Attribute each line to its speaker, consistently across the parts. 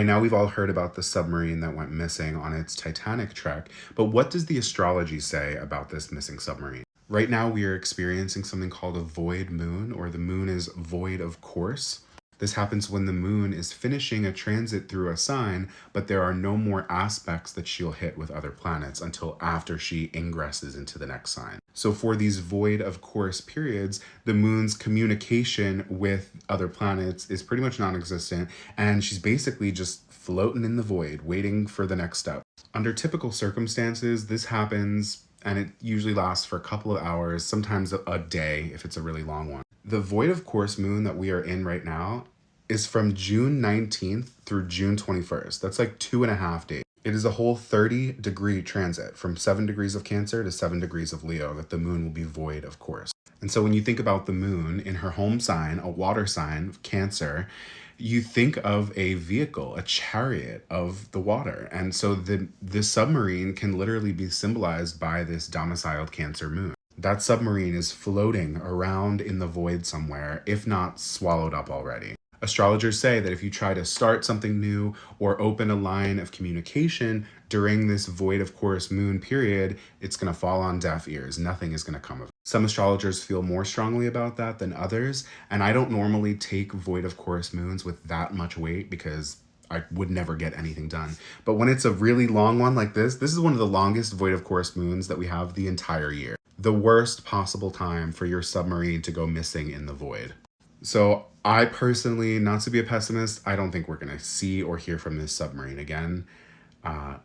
Speaker 1: And now we've all heard about the submarine that went missing on its Titanic Trek, but what does the astrology say about this missing submarine? Right now, we are experiencing something called a void moon, or the moon is void of course. This happens when the moon is finishing a transit through a sign, but there are no more aspects that she'll hit with other planets until after she ingresses into the next sign. So, for these void of course periods, the moon's communication with other planets is pretty much non existent, and she's basically just floating in the void, waiting for the next step. Under typical circumstances, this happens and it usually lasts for a couple of hours, sometimes a day if it's a really long one. The void of course moon that we are in right now is from June 19th through June 21st. That's like 2.5 days. It is a whole 30-degree transit from 7 degrees of Cancer to 7 degrees of Leo that the moon will be void of course. And so when you think about the moon in her home sign, a water sign, Cancer, you think of a vehicle, a chariot of the water. And so the submarine can literally be symbolized by this domiciled Cancer moon. That submarine is floating around in the void somewhere, if not swallowed up already. Astrologers say that if you try to start something new or open a line of communication during this void of course moon period, it's going to fall on deaf ears. Nothing is going to come of it. Some astrologers feel more strongly about that than others, and I don't normally take void of course moons with that much weight because I would never get anything done. But when it's a really long one like this is one of the longest void of course moons that we have the entire year. The worst possible time for your submarine to go missing in the void. So I personally, not to be a pessimist, I don't think we're going to see or hear from this submarine again.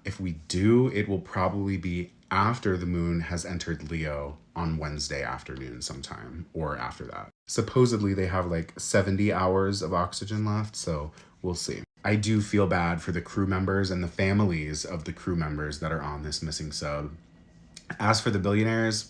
Speaker 1: If we do, it will probably be after the moon has entered Leo on Wednesday afternoon sometime, or after that. Supposedly they have like 70 hours of oxygen left, so we'll see. I do feel bad for the crew members and the families of the crew members that are on this missing sub. As for the billionaires,